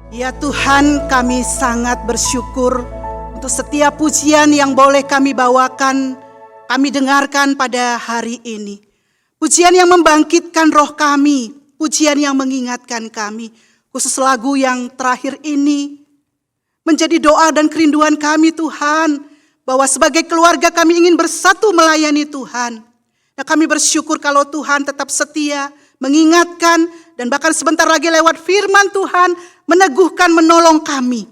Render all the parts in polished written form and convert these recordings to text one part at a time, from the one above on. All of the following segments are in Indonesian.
Ya Tuhan, kami sangat bersyukur untuk setiap pujian yang boleh kami bawakan, kami dengarkan pada hari ini. Pujian yang membangkitkan roh kami, pujian yang mengingatkan kami. Khusus lagu yang terakhir ini menjadi doa dan kerinduan kami Tuhan, bahwa sebagai keluarga kami ingin bersatu melayani Tuhan. Dan kami bersyukur kalau Tuhan tetap setia, mengingatkan, dan bahkan sebentar lagi lewat firman Tuhan, meneguhkan, menolong kami.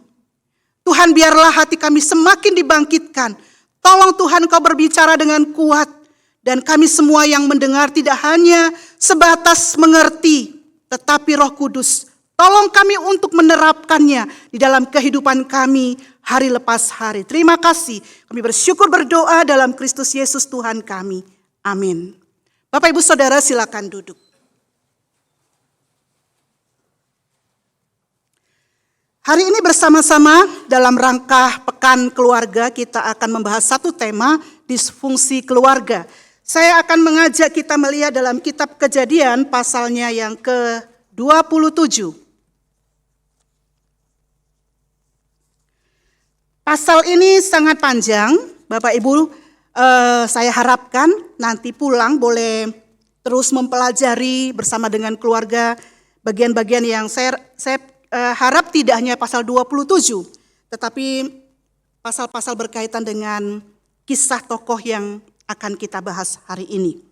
Tuhan, biarlah hati kami semakin dibangkitkan. Tolong Tuhan Kau berbicara dengan kuat. Dan kami semua yang mendengar tidak hanya sebatas mengerti, tetapi Roh Kudus, tolong kami untuk menerapkannya di dalam kehidupan kami hari lepas hari. Terima kasih. Kami bersyukur berdoa dalam Kristus Yesus Tuhan kami. Amin. Bapak Ibu Saudara silakan duduk. Hari ini bersama-sama dalam rangka Pekan Keluarga kita akan membahas satu tema, disfungsi keluarga. Saya akan mengajak kita melihat dalam kitab Kejadian pasalnya yang ke-27. Pasal ini sangat panjang, Bapak Ibu, saya harapkan nanti pulang boleh terus mempelajari bersama dengan keluarga bagian-bagian yang saya harap tidak hanya pasal 27, tetapi pasal-pasal berkaitan dengan kisah tokoh yang akan kita bahas hari ini.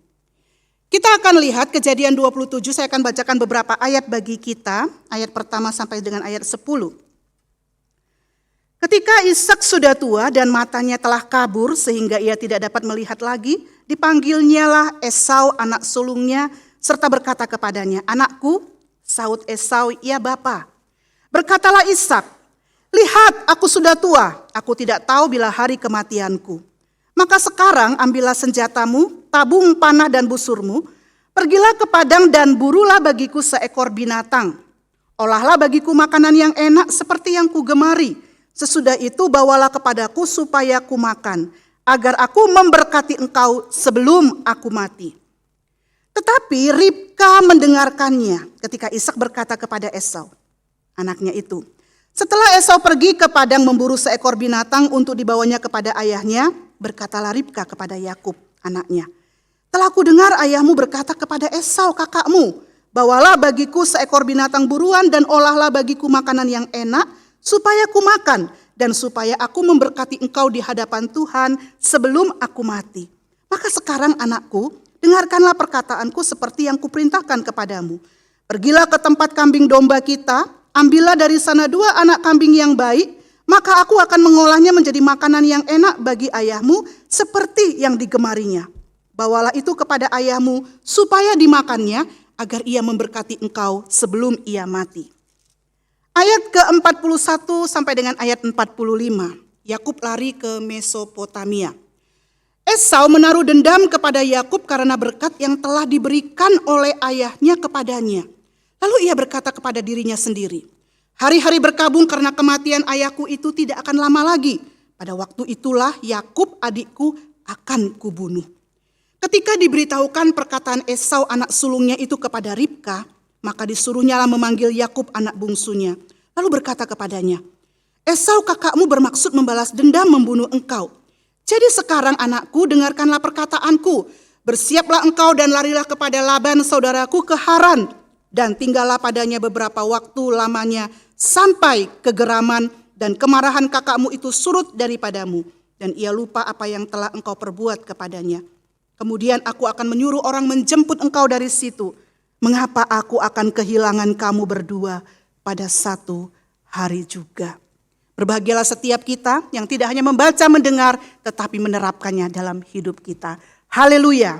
Kita akan lihat Kejadian 27, saya akan bacakan beberapa ayat bagi kita, ayat pertama sampai dengan ayat 10. Ketika Ishak sudah tua dan matanya telah kabur sehingga ia tidak dapat melihat lagi, dipanggilnyalah Esau anak sulungnya serta berkata kepadanya, "Anakku," sahut Esau, "Ya Bapa." Berkatalah Ishak, "Lihat, aku sudah tua, aku tidak tahu bila hari kematianku. Maka sekarang ambillah senjatamu, tabung panah dan busurmu, pergilah ke padang dan burulah bagiku seekor binatang. Olahlah bagiku makanan yang enak seperti yang kugemari. Sesudah itu bawalah kepadaku supaya ku makan, agar aku memberkati engkau sebelum aku mati." Tetapi Ribka mendengarkannya ketika Ishak berkata kepada Esau, anaknya itu. Setelah Esau pergi ke padang memburu seekor binatang untuk dibawanya kepada ayahnya, berkatalah Ribka kepada Yakub, anaknya, "Telah kudengar ayahmu berkata kepada Esau kakakmu, bawalah bagiku seekor binatang buruan dan olahlah bagiku makanan yang enak, supaya ku makan dan supaya aku memberkati engkau di hadapan Tuhan sebelum aku mati. Maka sekarang anakku, dengarkanlah perkataanku seperti yang kuperintahkan kepadamu. Pergilah ke tempat kambing domba kita, ambillah dari sana 2 anak kambing yang baik, maka aku akan mengolahnya menjadi makanan yang enak bagi ayahmu seperti yang digemarinya. Bawalah itu kepada ayahmu supaya dimakannya agar ia memberkati engkau sebelum ia mati." Ayat ke-41 sampai dengan ayat 45. Yakub lari ke Mesopotamia. Esau menaruh dendam kepada Yakub karena berkat yang telah diberikan oleh ayahnya kepadanya. Lalu ia berkata kepada dirinya sendiri, "Hari-hari berkabung karena kematian ayahku itu tidak akan lama lagi. Pada waktu itulah Yakub adikku akan kubunuh." Ketika diberitahukan perkataan Esau anak sulungnya itu kepada Ribka, maka disuruhnyalah memanggil Yakub anak bungsunya. Lalu berkata kepadanya, "Esau kakakmu bermaksud membalas dendam membunuh engkau. Jadi sekarang anakku, dengarkanlah perkataanku. Bersiaplah engkau dan larilah kepada Laban saudaraku ke Haran. Dan tinggallah padanya beberapa waktu lamanya sampai kegeraman dan kemarahan kakakmu itu surut daripadamu. Dan ia lupa apa yang telah engkau perbuat kepadanya. Kemudian aku akan menyuruh orang menjemput engkau dari situ. Mengapa aku akan kehilangan kamu berdua pada satu hari juga?" Berbahagialah setiap kita yang tidak hanya membaca, mendengar, tetapi menerapkannya dalam hidup kita. Haleluya.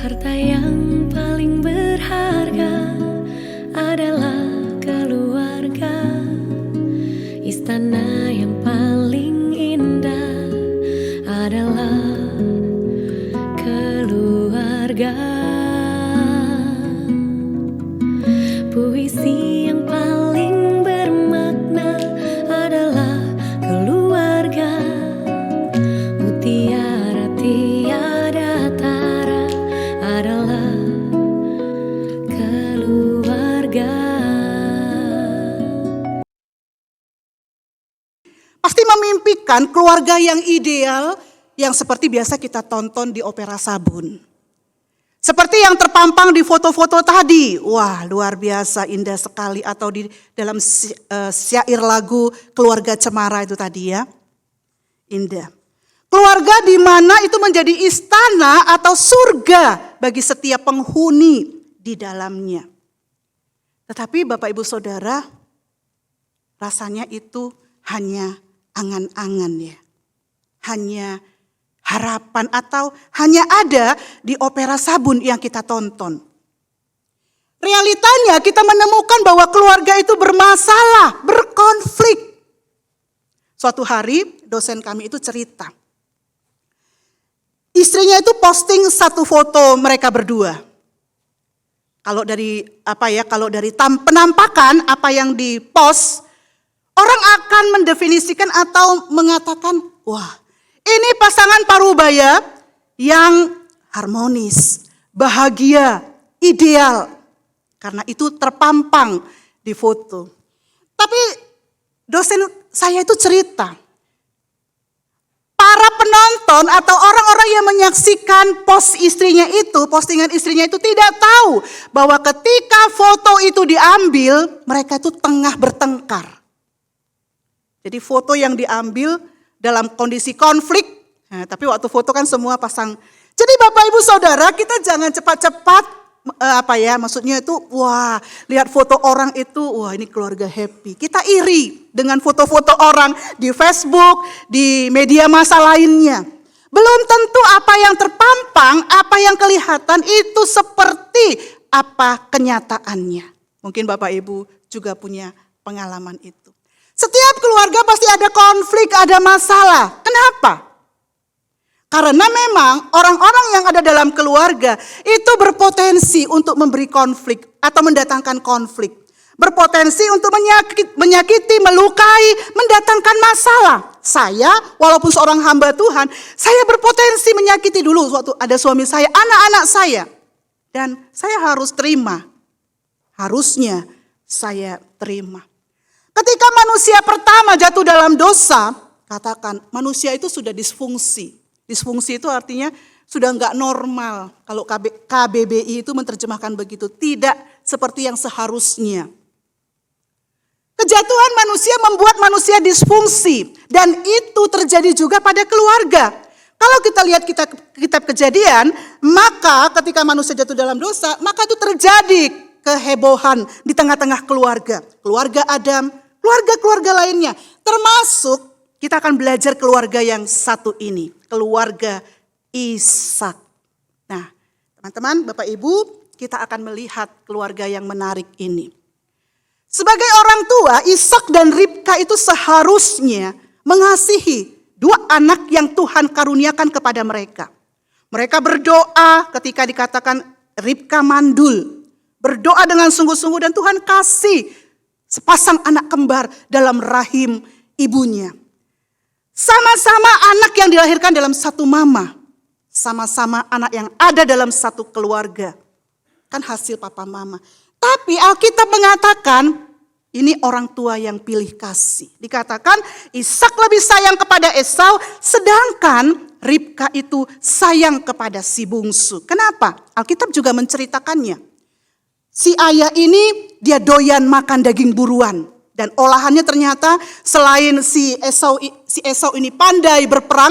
Harta yang paling berharga adalah keluarga. Istana yang paling indah adalah keluarga. berharga. Puisi yang paling bermakna adalah keluarga. Mutiara tiada tara adalah keluarga. Pasti memimpikan keluarga yang ideal yang seperti biasa kita tonton di Opera Sabun. Seperti yang terpampang di foto-foto tadi. Wah, luar biasa, indah sekali. Atau di dalam syair lagu Keluarga Cemara itu tadi ya. Indah. Keluarga di mana itu menjadi istana atau surga bagi setiap penghuni di dalamnya. Tetapi Bapak Ibu Saudara, rasanya itu hanya angan-angan ya. Hanya harapan atau hanya ada di Opera Sabun yang kita tonton. Realitanya kita menemukan bahwa keluarga itu bermasalah, berkonflik. Suatu hari dosen kami itu cerita. Istrinya itu posting satu foto mereka berdua. Kalau dari penampakan apa yang dipost, orang akan mendefinisikan atau mengatakan, wah, ini pasangan parubaya yang harmonis, bahagia, ideal. Karena itu terpampang di foto. Tapi dosen saya itu cerita, para penonton atau orang-orang yang menyaksikan postingan istrinya itu tidak tahu bahwa ketika foto itu diambil, mereka itu tengah bertengkar. Jadi foto yang diambil dalam kondisi konflik, nah, tapi waktu foto kan semua pasang. Jadi Bapak Ibu Saudara, kita jangan cepat-cepat maksudnya itu wah, lihat foto orang itu, wah ini keluarga happy. Kita iri dengan foto-foto orang di Facebook, di media massa lainnya. Belum tentu apa yang terpampang, apa yang kelihatan itu seperti apa kenyataannya. Mungkin Bapak Ibu juga punya pengalaman itu. Setiap keluarga pasti ada konflik, ada masalah. Kenapa? Karena memang orang-orang yang ada dalam keluarga itu berpotensi untuk memberi konflik atau mendatangkan konflik. Berpotensi untuk menyakiti, melukai, mendatangkan masalah. Saya walaupun seorang hamba Tuhan, saya berpotensi menyakiti dulu waktu ada suami saya, anak-anak saya. Dan saya harus terima. Harusnya saya terima. Ketika manusia pertama jatuh dalam dosa, katakan manusia itu sudah disfungsi. Disfungsi itu artinya sudah enggak normal. Kalau KBBI itu menerjemahkan begitu, tidak seperti yang seharusnya. Kejatuhan manusia membuat manusia disfungsi dan itu terjadi juga pada keluarga. Kalau kita lihat kitab Kejadian, maka ketika manusia jatuh dalam dosa, maka itu terjadi kehebohan di tengah-tengah keluarga. Keluarga Adam, keluarga-keluarga lainnya. Termasuk kita akan belajar keluarga yang satu ini. Keluarga Ishak. Nah teman-teman, Bapak Ibu, kita akan melihat keluarga yang menarik ini. Sebagai orang tua, Ishak dan Ribka itu seharusnya mengasihi dua anak yang Tuhan karuniakan kepada mereka. Mereka berdoa ketika dikatakan Ribka mandul. Berdoa dengan sungguh-sungguh dan Tuhan kasih sepasang anak kembar dalam rahim ibunya. Sama-sama anak yang dilahirkan dalam satu mama. Sama-sama anak yang ada dalam satu keluarga. Kan hasil papa mama. Tapi Alkitab mengatakan ini orang tua yang pilih kasih. Dikatakan Ishak lebih sayang kepada Esau, sedangkan Ribka itu sayang kepada si bungsu. Kenapa? Alkitab juga menceritakannya. Si ayah ini dia doyan makan daging buruan. Dan olahannya ternyata selain si Esau ini pandai berburu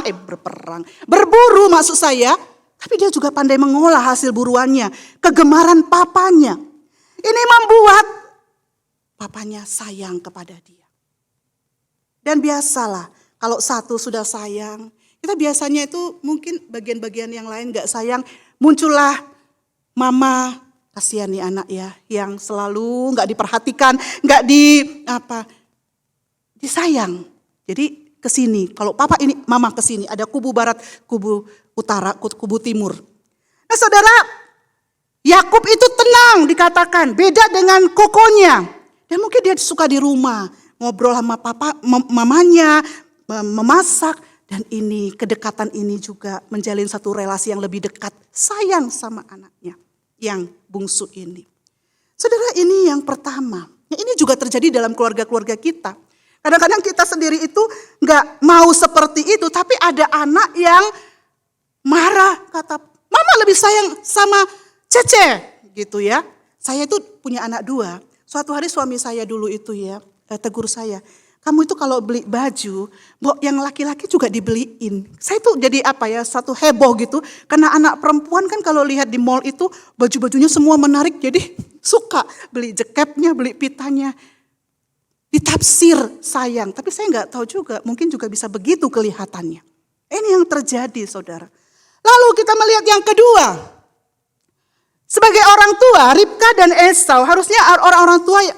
maksud saya. Tapi dia juga pandai mengolah hasil buruannya. Kegemaran papanya. Ini membuat papanya sayang kepada dia. Dan biasalah kalau satu sudah sayang. Kita biasanya itu mungkin bagian-bagian yang lain gak sayang. Muncullah mama, kasihan nih anak ya. Yang selalu gak diperhatikan, gak disayang. Jadi kesini, kalau papa ini, mama kesini. Ada kubu barat, kubu utara, kubu timur. Nah saudara, Yakub itu tenang dikatakan, beda dengan kokonya. Dan mungkin dia suka di rumah, ngobrol sama mamanya, memasak. Dan ini, kedekatan ini juga menjalin satu relasi yang lebih dekat. Sayang sama anaknya yang bungsu ini. Saudara, ini yang pertama. Ini juga terjadi dalam keluarga-keluarga kita. Kadang-kadang kita sendiri itu gak mau seperti itu. Tapi ada anak yang marah, kata, mama lebih sayang sama Cece. Gitu ya. Saya itu punya anak 2. Suatu hari suami saya dulu itu ya, tegur saya. Kamu itu kalau beli baju, yang laki-laki juga dibeliin. Saya tuh jadi satu heboh gitu. Karena anak perempuan kan kalau lihat di mall itu baju-bajunya semua menarik. Jadi suka beli jaketnya, beli pitanya. Ditafsir sayang, tapi saya nggak tahu juga. Mungkin juga bisa begitu kelihatannya. Ini yang terjadi saudara. Lalu kita melihat yang kedua. Sebagai orang tua, Ribka dan Esau harusnya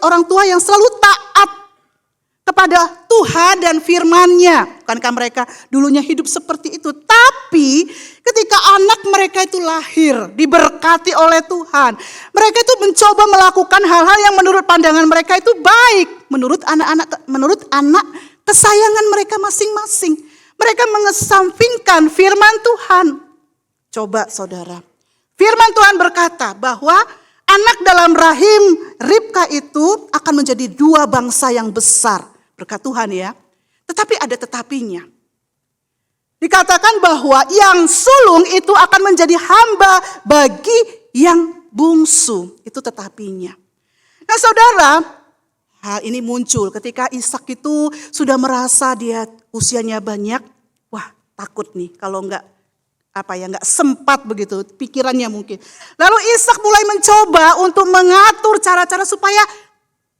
orang tua yang selalu taat kepada Tuhan dan firman-Nya. Bukankah mereka dulunya hidup seperti itu? Tapi ketika anak mereka itu lahir, diberkati oleh Tuhan. Mereka itu mencoba melakukan hal-hal yang menurut pandangan mereka itu baik. Menurut anak kesayangan mereka masing-masing. Mereka mengesampingkan firman Tuhan. Coba saudara. Firman Tuhan berkata bahwa anak dalam rahim Ribka itu akan menjadi 2 bangsa yang besar. Berkat Tuhan ya. Tetapi ada tetapinya. Dikatakan bahwa yang sulung itu akan menjadi hamba bagi yang bungsu. Itu tetapinya. Nah saudara, hal ini muncul ketika Ishak itu sudah merasa dia usianya banyak. Wah takut nih kalau enggak sempat begitu pikirannya mungkin. Lalu Ishak mulai mencoba untuk mengatur cara-cara supaya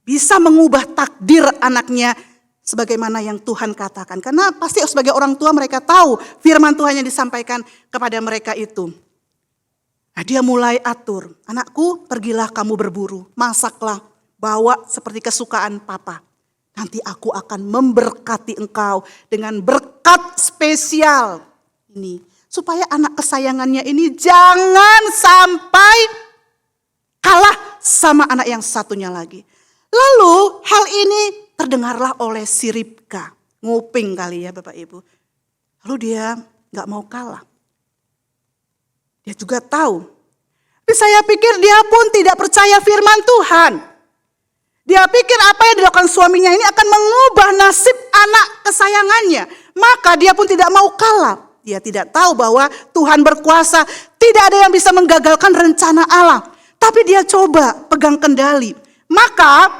bisa mengubah takdir anaknya sebagaimana yang Tuhan katakan. Karena pasti sebagai orang tua mereka tahu firman Tuhan yang disampaikan kepada mereka itu. Nah, dia mulai atur, anakku pergilah kamu berburu, masaklah, bawa seperti kesukaan papa. Nanti aku akan memberkati engkau dengan berkat spesial ini. Supaya anak kesayangannya ini jangan sampai kalah sama anak yang satunya lagi. Lalu hal ini terdengarlah oleh si Ribka. Nguping kali ya Bapak Ibu. Lalu dia gak mau kalah. Dia juga tahu. Tapi saya pikir dia pun tidak percaya firman Tuhan. Dia pikir apa yang dilakukan suaminya ini akan mengubah nasib anak kesayangannya. Maka dia pun tidak mau kalah. Dia tidak tahu bahwa Tuhan berkuasa. Tidak ada yang bisa menggagalkan rencana Allah. Tapi dia coba pegang kendali. Maka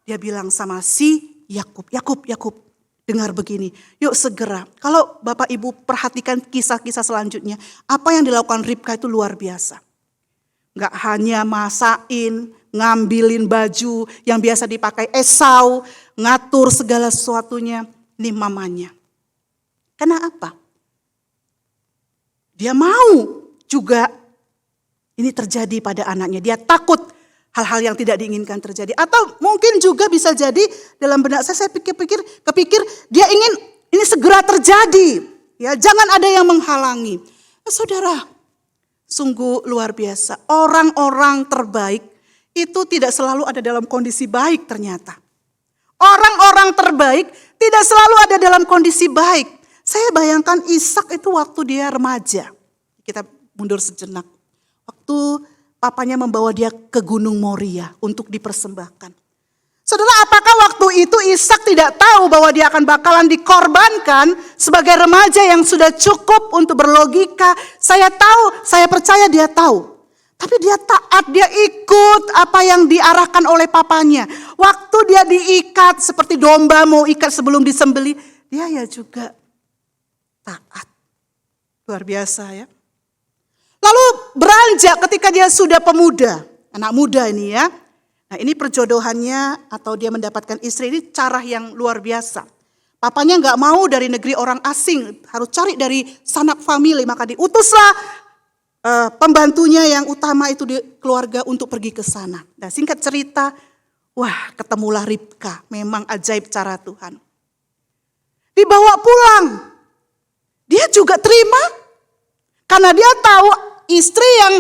dia bilang sama si Yakub, Yakub, dengar begini. Yuk segera. Kalau Bapak Ibu perhatikan kisah-kisah selanjutnya. Apa yang dilakukan Ribka itu luar biasa. Gak hanya masain, ngambilin baju yang biasa dipakai Esau. Ngatur segala sesuatunya. Ini mamanya. Karena apa? Dia mau juga ini terjadi pada anaknya. Dia takut hal-hal yang tidak diinginkan terjadi. Atau mungkin juga bisa jadi dalam benak saya kepikir dia ingin ini segera terjadi. Ya, jangan ada yang menghalangi. Nah, saudara, sungguh luar biasa. Orang-orang terbaik itu tidak selalu ada dalam kondisi baik ternyata. Orang-orang terbaik tidak selalu ada dalam kondisi baik. Saya bayangkan Ishak itu waktu dia remaja. Kita mundur sejenak. Waktu papanya membawa dia ke Gunung Moria untuk dipersembahkan. Saudara, apakah waktu itu Ishak tidak tahu bahwa dia akan bakalan dikorbankan sebagai remaja yang sudah cukup untuk berlogika? Saya tahu, saya percaya dia tahu. Tapi dia taat, dia ikut apa yang diarahkan oleh papanya. Waktu dia diikat seperti domba mau ikat sebelum disembelih, dia ya juga taat. Luar biasa ya. Lalu beranjak ketika dia sudah pemuda. Anak muda ini ya. Nah ini perjodohannya atau dia mendapatkan istri ini cara yang luar biasa. Papanya gak mau dari negeri orang asing. Harus cari dari sanak famili. Maka diutuslah pembantunya yang utama itu di keluarga untuk pergi ke sana. Nah singkat cerita, wah ketemulah Ribka. Memang ajaib cara Tuhan. Dibawa pulang. Dia juga terima. Karena dia tahu istri yang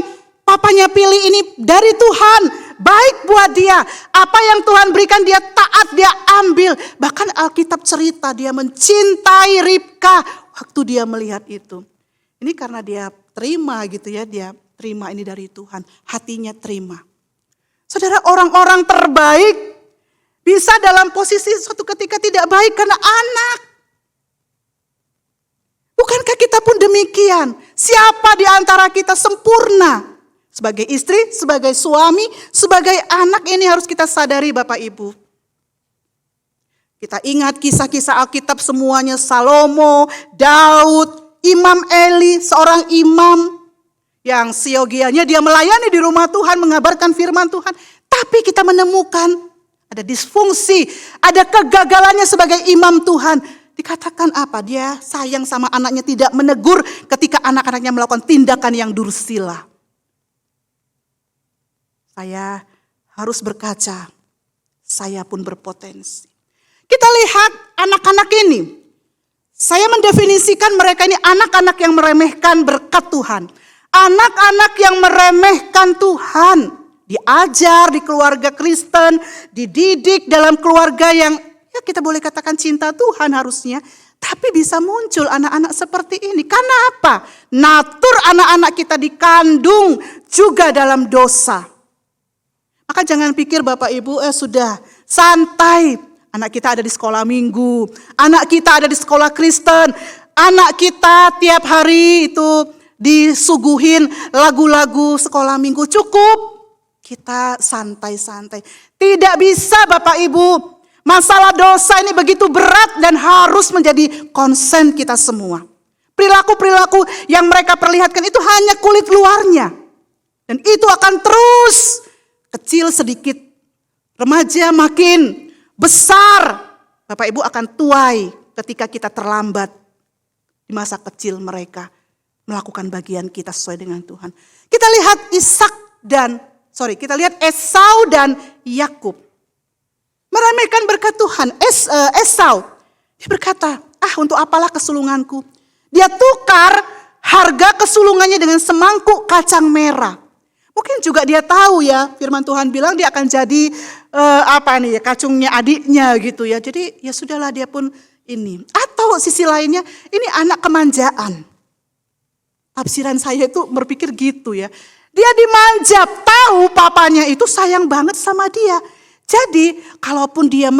papanya pilih ini dari Tuhan, baik buat dia. Apa yang Tuhan berikan dia taat, dia ambil. Bahkan Alkitab cerita dia mencintai Ribka waktu dia melihat itu. Ini karena dia terima gitu ya, dia terima ini dari Tuhan, hatinya terima. Saudara, orang-orang terbaik bisa dalam posisi suatu ketika tidak baik karena anak. Bukankah kita pun demikian? Siapa di antara kita sempurna? Sebagai istri, sebagai suami, sebagai anak, ini harus kita sadari Bapak Ibu. Kita ingat kisah-kisah Alkitab semuanya, Salomo, Daud, Imam Eli, seorang imam yang siogianya dia melayani di rumah Tuhan, mengabarkan firman Tuhan. Tapi kita menemukan ada disfungsi, ada kegagalannya sebagai imam Tuhan. Dikatakan apa? Dia sayang sama anaknya, tidak menegur ketika anak-anaknya melakukan tindakan yang dursila. Saya harus berkaca, saya pun berpotensi. Kita lihat anak-anak ini. Saya mendefinisikan mereka ini anak-anak yang meremehkan berkat Tuhan. Anak-anak yang meremehkan Tuhan. Diajar di keluarga Kristen, dididik dalam keluarga yang ya kita boleh katakan cinta Tuhan harusnya. Tapi bisa muncul anak-anak seperti ini. Karena apa? Natur anak-anak kita dikandung juga dalam dosa. Maka jangan pikir Bapak Ibu sudah santai. Anak kita ada di sekolah minggu. Anak kita ada di sekolah Kristen. Anak kita tiap hari itu disuguhin lagu-lagu sekolah minggu. Cukup. Kita santai-santai. Tidak bisa Bapak Ibu. Masalah dosa ini begitu berat dan harus menjadi konsen kita semua. Perilaku-perilaku yang mereka perlihatkan itu hanya kulit luarnya. Dan itu akan terus kecil sedikit. Remaja makin besar. Bapak Ibu akan tuai ketika kita terlambat di masa kecil mereka melakukan bagian kita sesuai dengan Tuhan. Kita lihat kita lihat Esau dan Yakub. Meremehkan berkat Tuhan. Esau, dia berkata, untuk apalah kesulunganku. Dia tukar harga kesulungannya dengan semangkuk kacang merah. Mungkin juga dia tahu ya, firman Tuhan bilang dia akan jadi kacungnya adiknya gitu ya. Jadi ya sudahlah dia pun ini. Atau sisi lainnya, ini anak kemanjaan. Tafsiran saya itu berpikir gitu ya. Dia dimanja, tahu papanya itu sayang banget sama dia. Jadi kalaupun dia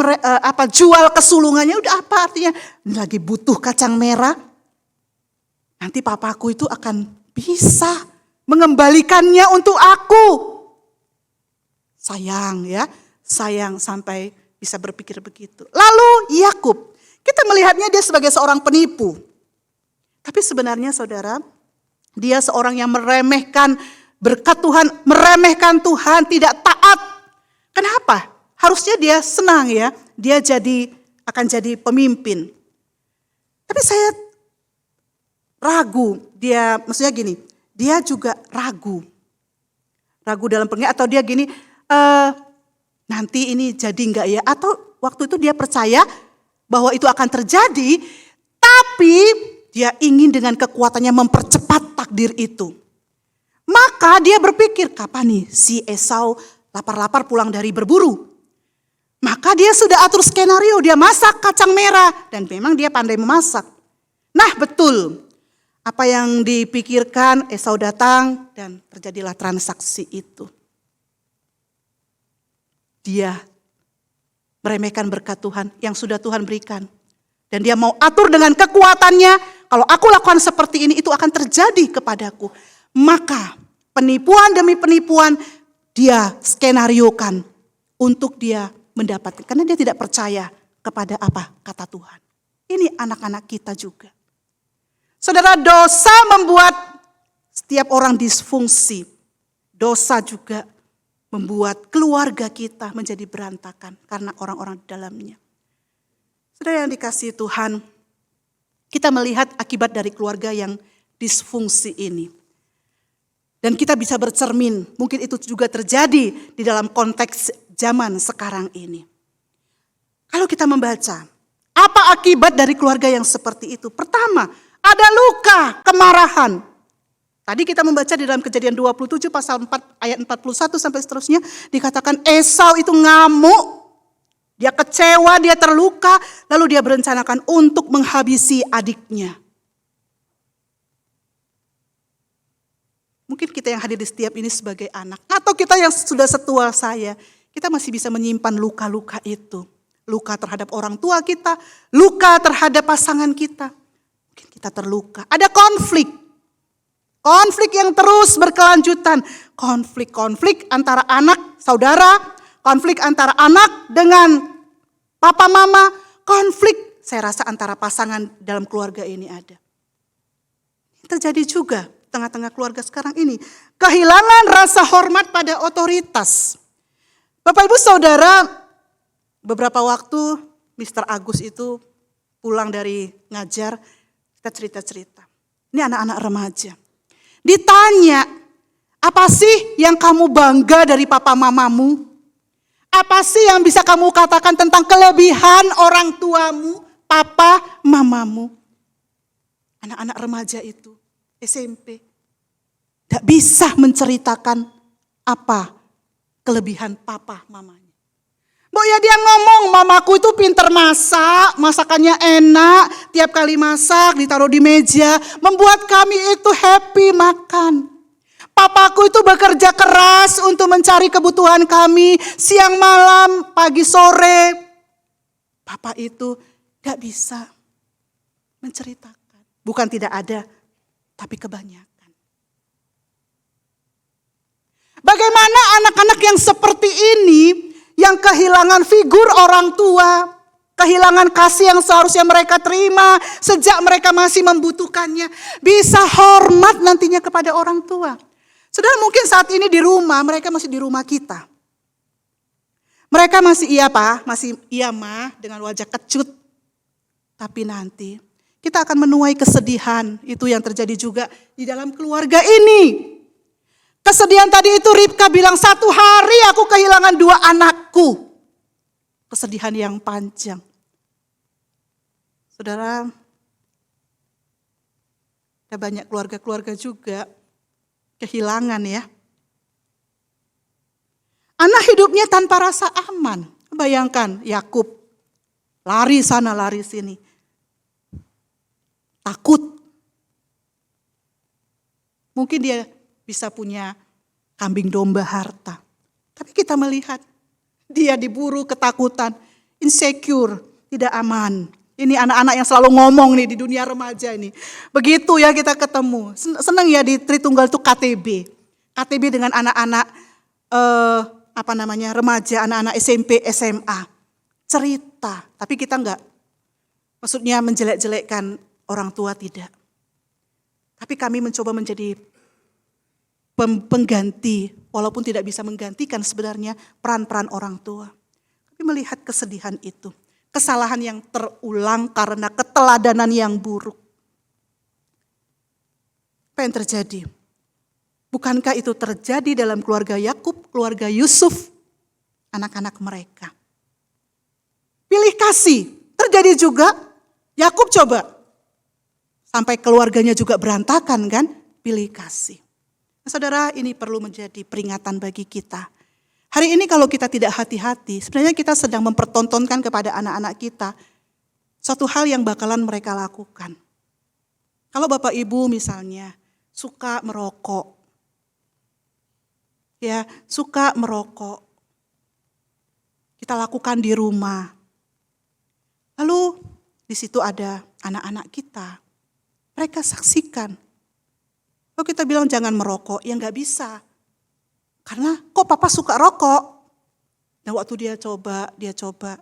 jual kesulungannya, udah apa artinya? Lagi butuh kacang merah. Nanti papaku itu akan bisa mengembalikannya untuk aku. Sayang ya, sayang sampai bisa berpikir begitu. Lalu Yakub, kita melihatnya dia sebagai seorang penipu. Tapi sebenarnya saudara, dia seorang yang meremehkan berkat Tuhan, meremehkan Tuhan, tidak taat. Kenapa? Harusnya dia senang ya, dia akan jadi pemimpin. Tapi saya ragu, maksudnya gini, dia juga ragu. Ragu dalam pengertian atau dia gini, nanti ini jadi enggak ya? Atau waktu itu dia percaya bahwa itu akan terjadi, tapi dia ingin dengan kekuatannya mempercepat takdir itu. Maka dia berpikir, kapan nih si Esau lapar-lapar pulang dari berburu? Maka dia sudah atur skenario, dia masak kacang merah. Dan memang dia pandai memasak. Nah betul, apa yang dipikirkan, Esau datang dan terjadilah transaksi itu. Dia meremehkan berkat Tuhan yang sudah Tuhan berikan. Dan dia mau atur dengan kekuatannya, kalau aku lakukan seperti ini itu akan terjadi kepadaku. Maka penipuan demi penipuan dia skenariokan untuk dia mendapatkan. Karena dia tidak percaya kepada apa kata Tuhan. Ini anak-anak kita juga. Saudara, dosa membuat setiap orang disfungsi. Dosa juga membuat keluarga kita menjadi berantakan karena orang-orang di dalamnya. Saudara yang dikasihi Tuhan, kita melihat akibat dari keluarga yang disfungsi ini. Dan kita bisa bercermin, mungkin itu juga terjadi di dalam konteks zaman sekarang ini. Kalau kita membaca, apa akibat dari keluarga yang seperti itu? Pertama, ada luka, kemarahan. Tadi kita membaca di dalam Kejadian 27 pasal 4 ayat 41 sampai seterusnya. Dikatakan Esau itu ngamuk. Dia kecewa, dia terluka. Lalu dia berencanakan untuk menghabisi adiknya. Mungkin kita yang hadir di setiap ini sebagai anak. Atau kita yang sudah setua saya. Kita masih bisa menyimpan luka-luka itu. Luka terhadap orang tua kita. Luka terhadap pasangan kita. Mungkin kita terluka. Ada konflik. Konflik yang terus berkelanjutan. Konflik antara anak, saudara. Konflik antara anak dengan papa mama. Konflik saya rasa antara pasangan dalam keluarga ini ada. Terjadi juga tengah-tengah keluarga sekarang ini. Kehilangan rasa hormat pada otoritas. Bapak ibu saudara, beberapa waktu Mr. Agus itu pulang dari ngajar. Kita cerita-cerita. Ini anak-anak remaja. Ditanya, apa sih yang kamu bangga dari papa mamamu? Apa sih yang bisa kamu katakan tentang kelebihan orang tuamu, papa mamamu? Anak-anak remaja itu, SMP, gak bisa menceritakan apa kelebihan papa mamanya. Ya dia ngomong, mamaku itu pinter masak, masakannya enak, tiap kali masak ditaruh di meja, membuat kami itu happy makan. Papaku itu bekerja keras untuk mencari kebutuhan kami, siang malam, pagi sore. Papa itu gak bisa menceritakan. Bukan tidak ada, tapi kebanyakan. Bagaimana anak-anak yang seperti ini, yang kehilangan figur orang tua, kehilangan kasih yang seharusnya mereka terima sejak mereka masih membutuhkannya, bisa hormat nantinya kepada orang tua. Saudara mungkin saat ini di rumah, mereka masih di rumah kita. Mereka masih masih iya mah dengan wajah kecut. Tapi nanti kita akan menuai kesedihan, itu yang terjadi juga di dalam keluarga ini. Kesedihan tadi itu Ribka bilang, 1 hari aku kehilangan 2 anakku. Kesedihan yang panjang. Saudara, ada banyak keluarga-keluarga juga kehilangan ya. Anak hidupnya tanpa rasa aman. Bayangkan Yakub lari sana lari sini. Takut. Mungkin dia bisa punya kambing domba harta. Tapi kita melihat dia diburu ketakutan, insecure, tidak aman. Ini anak-anak yang selalu ngomong nih di dunia remaja ini. Begitu ya kita ketemu. Senang ya di Tritunggal itu KTB. KTB dengan anak-anak remaja, anak-anak SMP, SMA. Cerita, tapi kita enggak. Maksudnya menjelek-jelekkan orang tua tidak. Tapi kami mencoba menjadi pengganti, walaupun tidak bisa menggantikan sebenarnya peran-peran orang tua. Tapi melihat kesedihan itu, kesalahan yang terulang karena keteladanan yang buruk. Apa yang terjadi? Bukankah itu terjadi dalam keluarga Yakub, keluarga Yusuf, anak-anak mereka? Pilih kasih, terjadi juga. Yakub coba, sampai keluarganya juga berantakan kan? Pilih kasih. Saudara, ini perlu menjadi peringatan bagi kita. Hari ini kalau kita tidak hati-hati, sebenarnya kita sedang mempertontonkan kepada anak-anak kita suatu hal yang bakalan mereka lakukan. Kalau Bapak Ibu misalnya suka merokok, suka merokok, kita lakukan di rumah. Lalu di situ ada anak-anak kita, mereka saksikan. Kalau kita bilang jangan merokok, ya nggak bisa. Karena kok papa suka rokok. Nah waktu dia coba.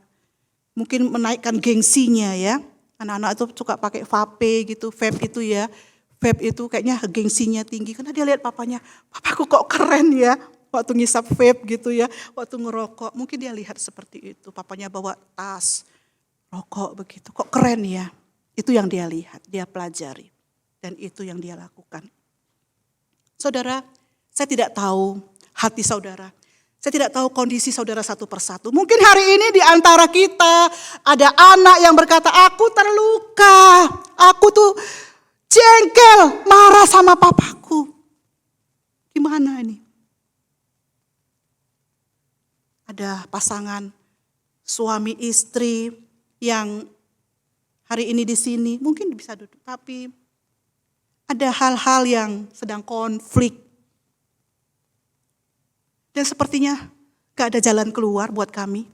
Mungkin menaikkan gengsinya ya. Anak-anak itu suka pakai vape gitu, vape itu ya. Vape itu kayaknya gengsinya tinggi. Karena dia lihat papanya, papaku kok keren ya. Waktu ngisap vape gitu ya, waktu ngerokok. Mungkin dia lihat seperti itu. Papanya bawa tas, rokok begitu. Kok keren ya. Itu yang dia lihat, dia pelajari. Dan itu yang dia lakukan. Saudara, saya tidak tahu hati saudara. Saya tidak tahu kondisi saudara satu persatu. Mungkin hari ini di antara kita ada anak yang berkata, aku terluka. Aku tuh jengkel, marah sama papaku. ada pasangan suami istri yang hari ini di sini, mungkin bisa duduk, tapi ada hal-hal yang sedang konflik. Dan sepertinya gak ada jalan keluar buat kami.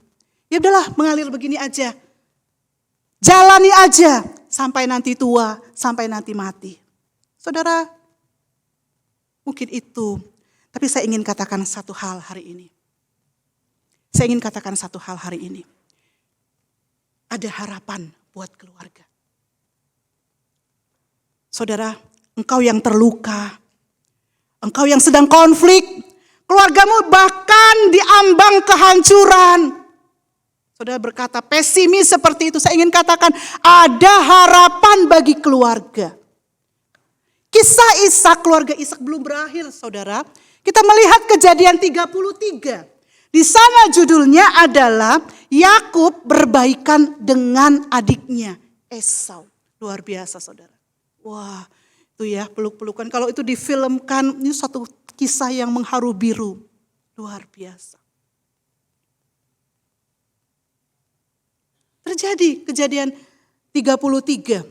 Ya udahlah, mengalir begini aja. Jalani aja sampai nanti tua, sampai nanti mati. Saudara, mungkin itu. Tapi saya ingin katakan satu hal hari ini. Ada harapan buat keluarga. Saudara, engkau yang terluka, engkau yang sedang konflik, keluargamu bahkan diambang kehancuran. Saudara berkata pesimis seperti itu, saya ingin katakan ada harapan bagi keluarga. Kisah Ishak, keluarga Ishak belum berakhir saudara. Kita melihat Kejadian 33. Di sana judulnya adalah Yakub berbaikan dengan adiknya Esau. Luar biasa saudara. Wah itu ya peluk-pelukan. Kalau itu difilmkan ini satu kisah yang mengharu biru. Luar biasa. Terjadi Kejadian 33.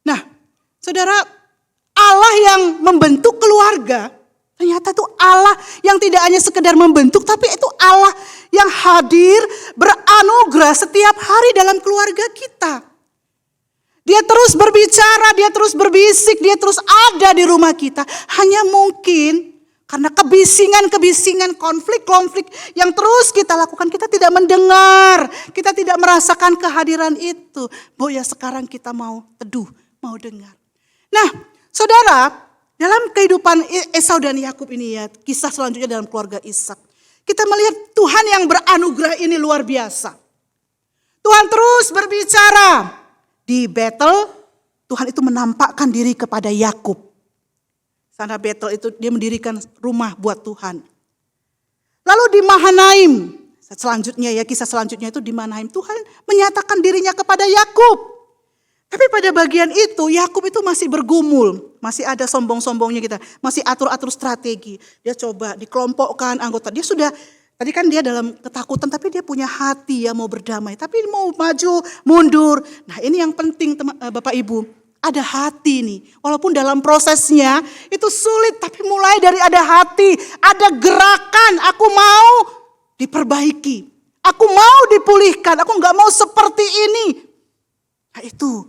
Nah saudara, Allah yang membentuk keluarga, ternyata itu Allah yang tidak hanya sekedar membentuk, tapi itu Allah yang hadir beranugerah setiap hari dalam keluarga kita. Dia terus berbicara, dia terus berbisik, dia terus ada di rumah kita. Hanya mungkin karena kebisingan-kebisingan, konflik-konflik yang terus kita lakukan, kita tidak mendengar, kita tidak merasakan kehadiran itu. Bu ya sekarang kita mau teduh, mau dengar. Nah saudara, dalam kehidupan Esau dan Yakub ini ya, kisah selanjutnya dalam keluarga Ishak. Kita melihat Tuhan yang beranugerah ini luar biasa. Tuhan terus berbicara. Di Betel, Tuhan itu menampakkan diri kepada Yakub. Sana Betel itu dia mendirikan rumah buat Tuhan. Lalu di Mahanaim, selanjutnya ya kisah selanjutnya itu di Mahanaim, Tuhan menyatakan dirinya kepada Yakub. Tapi pada bagian itu Yakub itu masih bergumul, masih ada sombong-sombongnya kita, masih atur-atur strategi. Dia coba dikelompokkan anggota. Dia sudah tadi kan dia dalam ketakutan, tapi dia punya hati ya mau berdamai, tapi mau maju, mundur. Nah ini yang penting Bapak Ibu. Ada hati nih, walaupun dalam prosesnya itu sulit, tapi mulai dari ada hati, ada gerakan, aku mau diperbaiki, aku mau dipulihkan, aku gak mau seperti ini. Nah itu,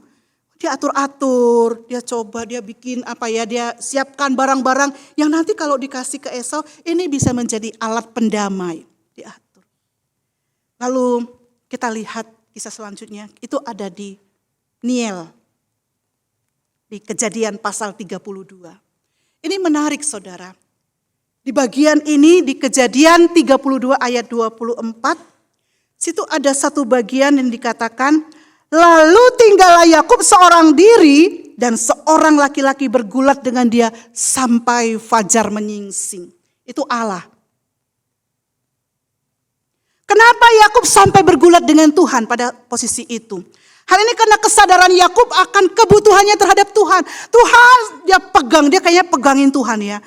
dia atur-atur, dia coba, dia bikin dia siapkan barang-barang yang nanti kalau dikasih ke Esau, ini bisa menjadi alat pendamai, diatur. Lalu kita lihat kisah selanjutnya, itu ada di Niel. Di Kejadian pasal 32. Ini menarik saudara. Di bagian ini di Kejadian 32 ayat 24. Situ ada satu bagian yang dikatakan. Lalu tinggallah Yakub seorang diri dan seorang laki-laki bergulat dengan dia sampai fajar menyingsing. Itu Allah. Kenapa Yakub sampai bergulat dengan Tuhan pada posisi itu? Hal ini karena kesadaran Yakub akan kebutuhannya terhadap Tuhan. Tuhan dia pegang, dia kayaknya pegangin Tuhan ya.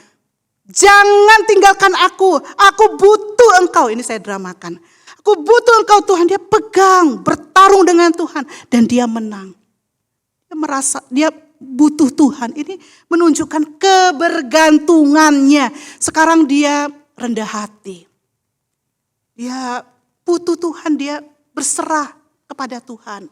Jangan tinggalkan aku butuh engkau. Ini saya dramakan. Aku butuh engkau Tuhan, dia pegang, bertarung dengan Tuhan. Dan dia menang. Dia merasa, dia butuh Tuhan. Ini menunjukkan kebergantungannya. Sekarang dia rendah hati. Dia butuh Tuhan, dia berserah kepada Tuhan.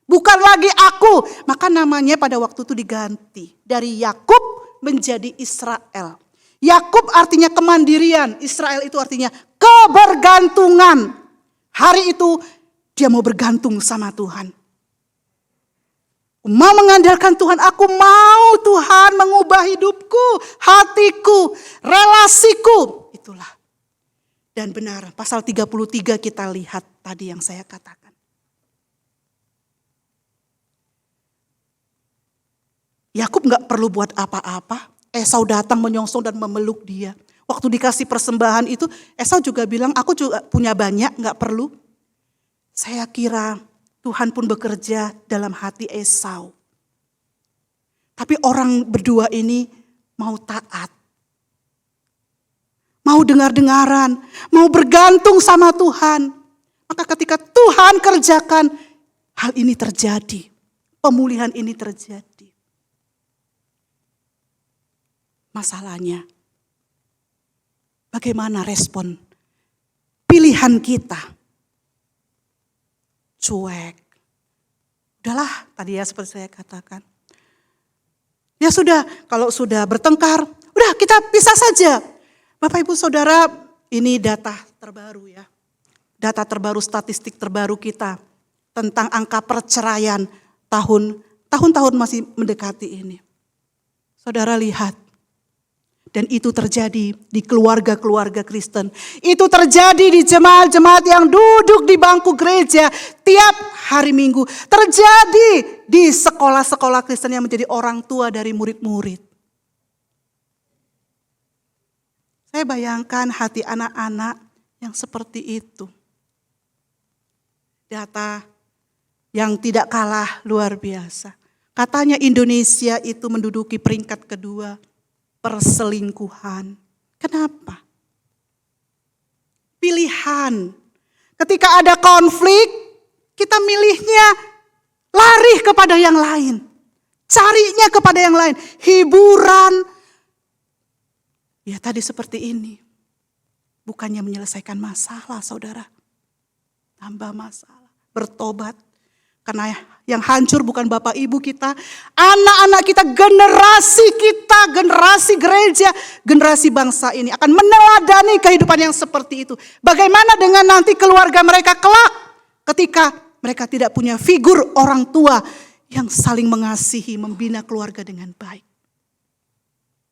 Bukan lagi aku, maka namanya pada waktu itu diganti. Dari Yakub menjadi Israel. Yakub artinya kemandirian, Israel itu artinya kebergantungan. Hari itu dia mau bergantung sama Tuhan. Mau mengandalkan Tuhan, aku mau Tuhan mengubah hidupku, hatiku, relasiku. Itulah. Dan benar, pasal 33 kita lihat tadi yang saya katakan. Yakub gak perlu buat apa-apa. Esau datang menyongsong dan memeluk dia. Waktu dikasih persembahan itu, Esau juga bilang, aku juga punya banyak, gak perlu. Saya kira Tuhan pun bekerja dalam hati Esau. Tapi orang berdua ini mau taat. mau dengar-dengaran, mau bergantung sama Tuhan. Maka ketika Tuhan kerjakan, hal ini terjadi. Pemulihan ini terjadi. Masalahnya, bagaimana respon pilihan kita? Cuek. Udahlah, tadi ya seperti saya katakan. Ya sudah, kalau sudah bertengkar, udah kita pisah saja. Bapak Ibu Saudara, ini data terbaru ya. Data terbaru, statistik terbaru kita tentang angka perceraian tahun-tahun masih mendekati ini. Saudara lihat, dan itu terjadi di keluarga-keluarga Kristen. Itu terjadi di jemaat-jemaat yang duduk di bangku gereja tiap hari Minggu. Terjadi di sekolah-sekolah Kristen yang menjadi orang tua dari murid-murid. Saya bayangkan hati anak-anak yang seperti itu. Data yang tidak kalah luar biasa. Katanya Indonesia itu menduduki peringkat kedua perselingkuhan. Kenapa? Pilihan. Ketika ada konflik, kita milihnya lari kepada yang lain. Carinya kepada yang lain. Hiburan. Ya tadi seperti ini. Bukannya menyelesaikan masalah, saudara. Tambah masalah. Bertobat. Karena yang hancur bukan bapak ibu kita, anak-anak kita, generasi gereja, generasi bangsa ini akan meneladani kehidupan yang seperti itu. Bagaimana dengan nanti keluarga mereka kelak ketika mereka tidak punya figur orang tua yang saling mengasihi, membina keluarga dengan baik.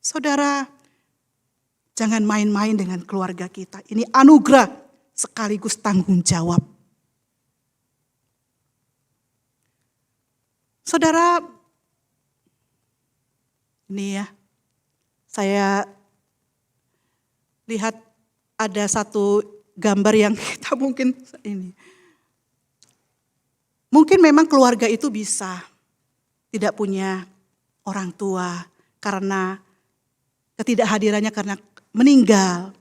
Saudara, jangan main-main dengan keluarga kita. Ini anugerah sekaligus tanggung jawab. Saudara, ini ya, saya lihat ada satu gambar yang kita mungkin ini. Mungkin memang keluarga itu bisa tidak punya orang tua karena ketidakhadirannya karena meninggal.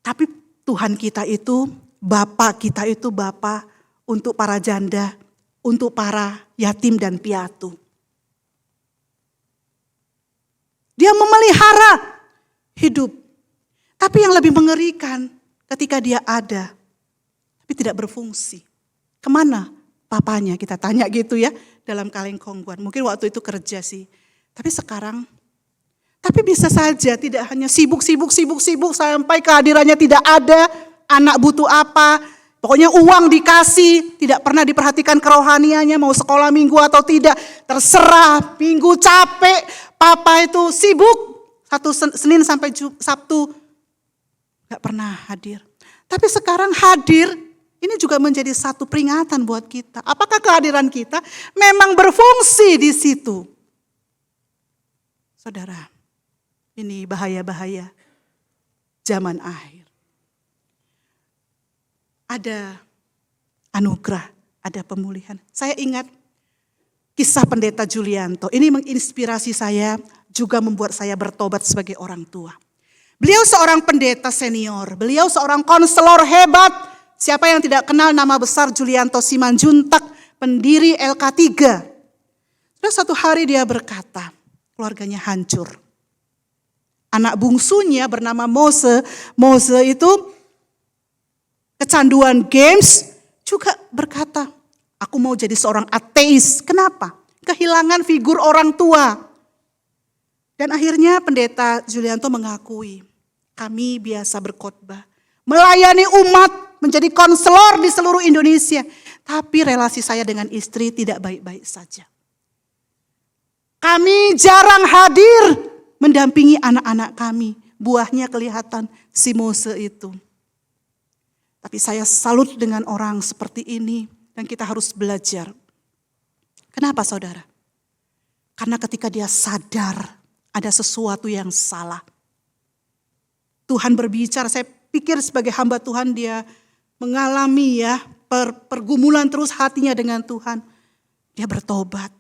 Tapi Tuhan kita itu, Bapa kita itu Bapa untuk para janda, untuk para yatim dan piatu. Dia memelihara hidup. Tapi yang lebih mengerikan ketika dia ada, tapi tidak berfungsi. Kemana papanya? Kita tanya gitu ya dalam kaleng kongguan. Mungkin waktu itu kerja sih. Tapi sekarang, tapi bisa saja tidak hanya sibuk sampai kehadirannya tidak ada. Anak butuh apa? Pokoknya uang dikasih, tidak pernah diperhatikan kerohaniannya, mau sekolah minggu atau tidak, terserah, minggu capek, papa itu sibuk, Senin sampai Sabtu, gak pernah hadir. Tapi sekarang hadir, ini juga menjadi satu peringatan buat kita. Apakah kehadiran kita memang berfungsi di situ? Saudara, ini bahaya-bahaya zaman akhir. Ada anugerah, ada pemulihan. Saya ingat kisah Pendeta Julianto. Ini menginspirasi saya, juga membuat saya bertobat sebagai orang tua. Beliau seorang pendeta senior, beliau seorang konselor hebat. Siapa yang tidak kenal nama besar Julianto Simanjuntak, pendiri LK3. Terus satu hari dia berkata, keluarganya hancur. Anak bungsunya bernama Mose itu kecanduan games, juga berkata, aku mau jadi seorang ateis. Kenapa? Kehilangan figur orang tua. Dan akhirnya Pendeta Julianto mengakui, kami biasa berkhotbah, melayani umat, menjadi konselor di seluruh Indonesia. Tapi relasi saya dengan istri tidak baik-baik saja. Kami jarang hadir mendampingi anak-anak kami. Buahnya kelihatan si Mose itu. Tapi saya salut dengan orang seperti ini dan kita harus belajar. Kenapa saudara? Karena ketika dia sadar ada sesuatu yang salah. Tuhan berbicara, saya pikir sebagai hamba Tuhan dia mengalami ya pergumulan terus hatinya dengan Tuhan. Dia bertobat.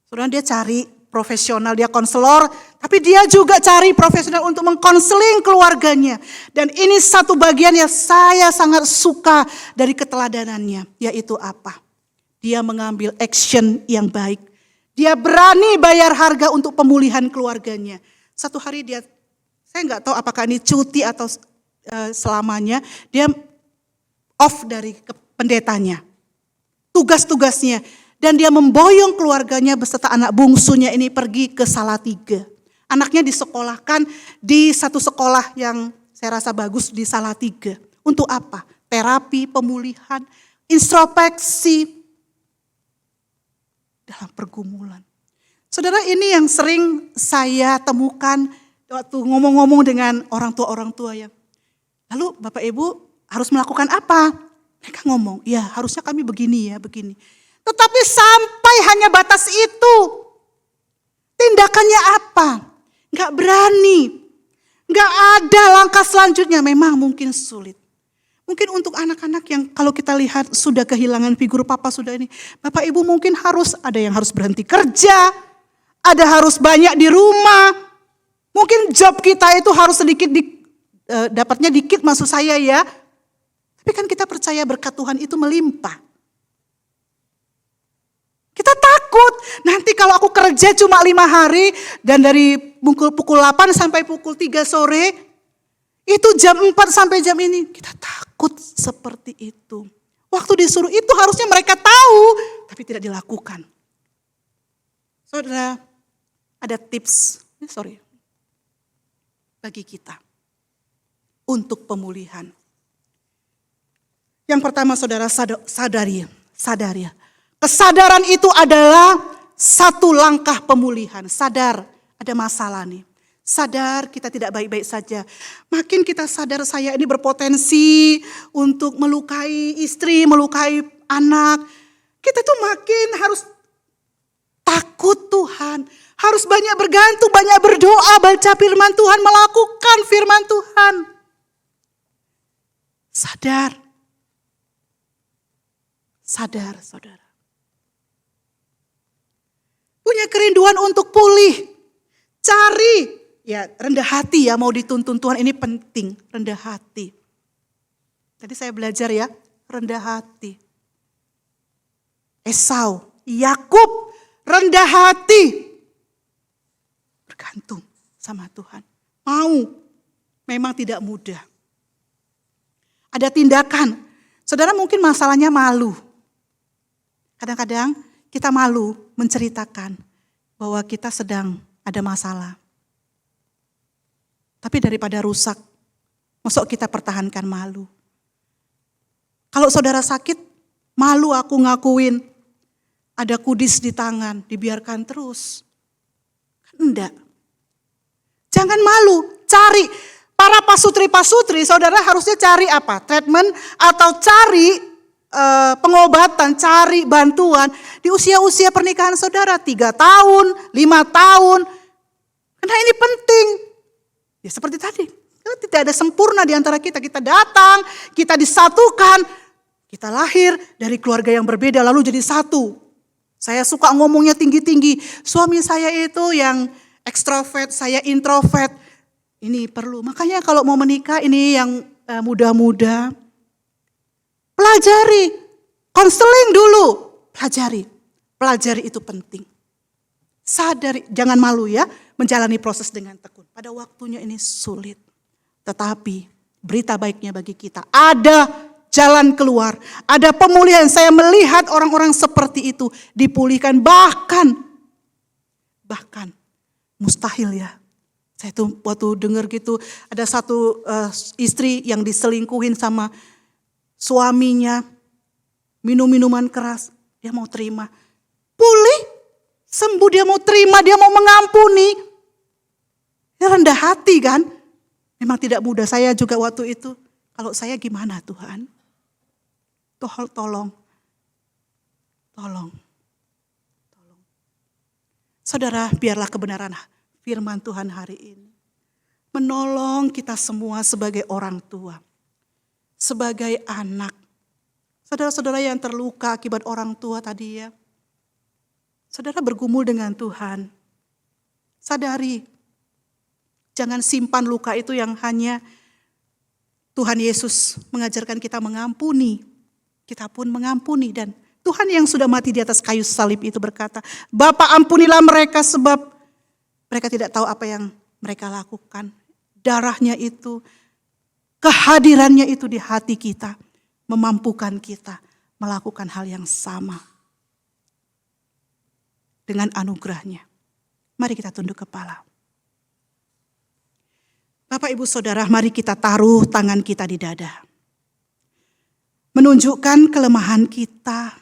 Saudara, dia cari profesional, dia konselor, tapi dia juga cari profesional untuk mengkonseling keluarganya. Dan ini satu bagian yang saya sangat suka dari keteladanannya, yaitu apa? Dia mengambil action yang baik. Dia berani bayar harga untuk pemulihan keluarganya. Satu hari dia, saya nggak tahu apakah ini cuti atau selamanya, dia off dari pendetanya, tugas-tugasnya. Dan dia memboyong keluarganya beserta anak bungsunya ini pergi ke Salatiga. Anaknya disekolahkan di satu sekolah yang saya rasa bagus di Salatiga. Untuk apa? Terapi, pemulihan, introspeksi dalam pergumulan. Saudara, ini yang sering saya temukan waktu ngomong-ngomong dengan orang tua yang, lalu Bapak Ibu harus melakukan apa? Mereka ngomong, ya harusnya kami begini ya, begini. Tetapi sampai hanya batas itu. Tindakannya apa? Gak berani. Gak ada langkah selanjutnya, memang mungkin sulit. Mungkin untuk anak-anak yang kalau kita lihat sudah kehilangan figur papa sudah ini. Bapak Ibu mungkin ada yang harus berhenti kerja. Ada harus banyak di rumah. Mungkin job kita itu harus sedikit, dapatnya dikit maksud saya ya. Tapi kan kita percaya berkat Tuhan itu melimpah. Kita takut, nanti kalau aku kerja cuma 5 hari dan dari pukul 8 sampai pukul 3 sore, itu jam 4 sampai jam ini. Kita takut seperti itu. Waktu disuruh itu harusnya mereka tahu, tapi tidak dilakukan. Saudara, ada tips, bagi kita untuk pemulihan. Yang pertama saudara sadari. Kesadaran itu adalah satu langkah pemulihan. Sadar ada masalah nih. Sadar kita tidak baik-baik saja. Makin kita sadar saya ini berpotensi untuk melukai istri, melukai anak. Kita tuh makin harus takut Tuhan. Harus banyak bergantung, banyak berdoa, baca firman Tuhan, melakukan firman Tuhan. Sadar saudara. Punya kerinduan untuk pulih. Cari. Ya rendah hati ya, mau dituntun Tuhan ini penting. Rendah hati. Tadi saya belajar ya, rendah hati. Esau, Yakub, rendah hati. Bergantung sama Tuhan. Mau. Memang tidak mudah. Ada tindakan. Saudara mungkin masalahnya malu. Kadang-kadang kita malu menceritakan bahwa kita sedang ada masalah. Tapi daripada rusak, masuk kita pertahankan malu. Kalau saudara sakit, malu aku ngakuin. Ada kudis di tangan, dibiarkan terus. Enggak. Jangan malu, cari. Para pasutri-pasutri, saudara harusnya cari apa? Treatment atau cari pengobatan, cari bantuan di usia-usia pernikahan saudara 3 tahun, 5 tahun. Karena ini penting. Ya seperti tadi, tidak ada sempurna di antara kita. Kita datang, kita disatukan, kita lahir dari keluarga yang berbeda lalu jadi satu. Saya suka ngomongnya tinggi-tinggi. Suami saya itu yang ekstrovert, saya introvert. Ini perlu. Makanya kalau mau menikah ini yang muda-muda, pelajari, konseling dulu, pelajari itu penting. Sadari, jangan malu ya, menjalani proses dengan tekun. Pada waktunya ini sulit, tetapi berita baiknya bagi kita, ada jalan keluar, ada pemulihan. Saya melihat orang-orang seperti itu dipulihkan, bahkan mustahil ya. Saya tuh waktu dengar gitu, ada satu istri yang diselingkuhin sama suaminya, minum minuman keras, dia mau terima. Pulih, sembuh, dia mau terima, dia mau mengampuni. Dia rendah hati kan. Memang tidak mudah, saya juga waktu itu. Kalau saya gimana Tuhan? Tolong. Saudara, biarlah kebenaran firman Tuhan hari ini menolong kita semua sebagai orang tua, sebagai anak. Saudara-saudara yang terluka akibat orang tua tadi ya. Saudara bergumul dengan Tuhan. Sadari, jangan simpan luka itu yang hanya Tuhan Yesus mengajarkan kita mengampuni. Kita pun mengampuni, dan Tuhan yang sudah mati di atas kayu salib itu berkata, Bapa ampunilah mereka sebab mereka tidak tahu apa yang mereka lakukan. Darahnya itu, kehadirannya itu di hati kita, memampukan kita melakukan hal yang sama. Dengan anugerahnya. Mari kita tunduk kepala. Bapak, Ibu, Saudara, mari kita taruh tangan kita di dada. Menunjukkan kelemahan kita,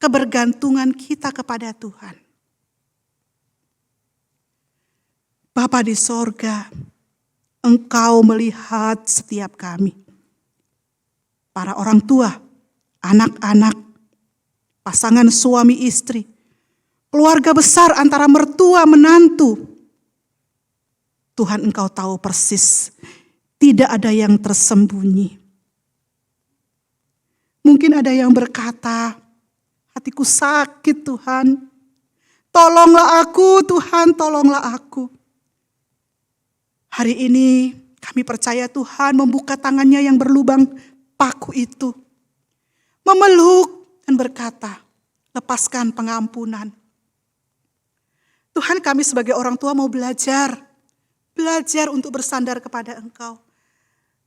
kebergantungan kita kepada Tuhan. Bapa di sorga, Engkau melihat setiap kami. Para orang tua, anak-anak, pasangan suami istri, keluarga besar antara mertua menantu. Tuhan, Engkau tahu persis, tidak ada yang tersembunyi. Mungkin ada yang berkata, hatiku sakit Tuhan, tolonglah aku Tuhan, tolonglah aku. Hari ini kami percaya Tuhan membuka tangannya yang berlubang paku itu. Memeluk dan berkata, lepaskan pengampunan. Tuhan, kami sebagai orang tua mau belajar untuk bersandar kepada Engkau.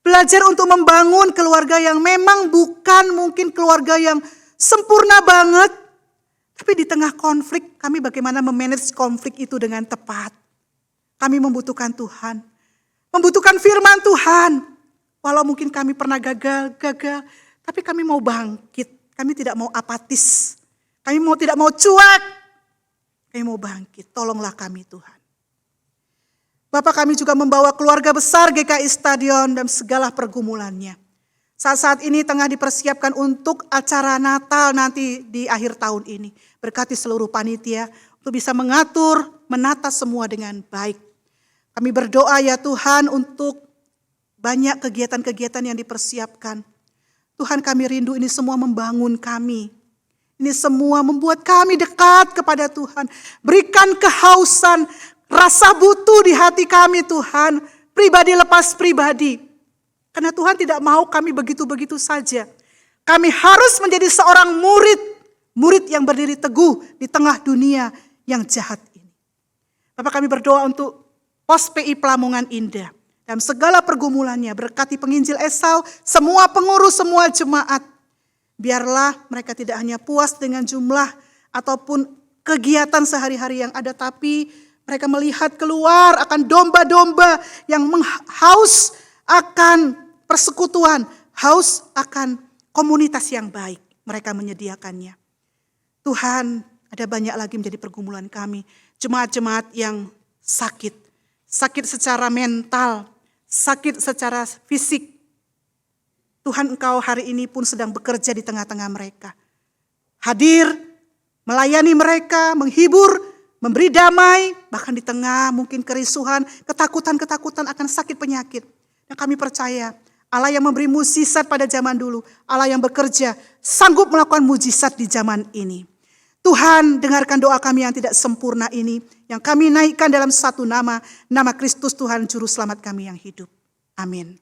Belajar untuk membangun keluarga yang memang bukan mungkin keluarga yang sempurna banget. Tapi di tengah konflik, kami bagaimana memanage konflik itu dengan tepat. Kami membutuhkan Tuhan. Membutuhkan firman Tuhan. Walau mungkin kami pernah gagal, tapi kami mau bangkit. Kami tidak mau apatis. Kami tidak mau cuek. Kami mau bangkit. Tolonglah kami Tuhan. Bapak, kami juga membawa keluarga besar GKI Stadion dan segala pergumulannya. Saat-saat ini tengah dipersiapkan untuk acara Natal nanti di akhir tahun ini. Berkati seluruh panitia untuk bisa mengatur, menata semua dengan baik. Kami berdoa ya Tuhan untuk banyak kegiatan-kegiatan yang dipersiapkan. Tuhan, kami rindu ini semua membangun kami. Ini semua membuat kami dekat kepada Tuhan. Berikan kehausan, rasa butuh di hati kami Tuhan, pribadi lepas pribadi. Karena Tuhan tidak mau kami begitu-begitu saja. Kami harus menjadi seorang murid yang berdiri teguh di tengah dunia yang jahat ini. Bapak, kami berdoa untuk Pos PI Pelamongan Indah. Dalam segala pergumulannya, berkati penginjil Esau, semua pengurus, semua jemaat. Biarlah mereka tidak hanya puas dengan jumlah ataupun kegiatan sehari-hari yang ada, tapi mereka melihat keluar akan domba-domba yang haus akan persekutuan, haus akan komunitas yang baik. Mereka menyediakannya. Tuhan, ada banyak lagi menjadi pergumulan kami. Jemaat-jemaat yang sakit secara mental, sakit secara fisik. Tuhan, Engkau hari ini pun sedang bekerja di tengah-tengah mereka. Hadir, melayani mereka, menghibur, memberi damai, bahkan di tengah mungkin kerisuhan, ketakutan akan sakit penyakit. Dan kami percaya Allah yang memberi mukjizat pada zaman dulu, Allah yang bekerja sanggup melakukan mukjizat di zaman ini. Tuhan, dengarkan doa kami yang tidak sempurna ini, yang kami naikkan dalam satu nama, nama Kristus Tuhan Juru Selamat kami yang hidup. Amin.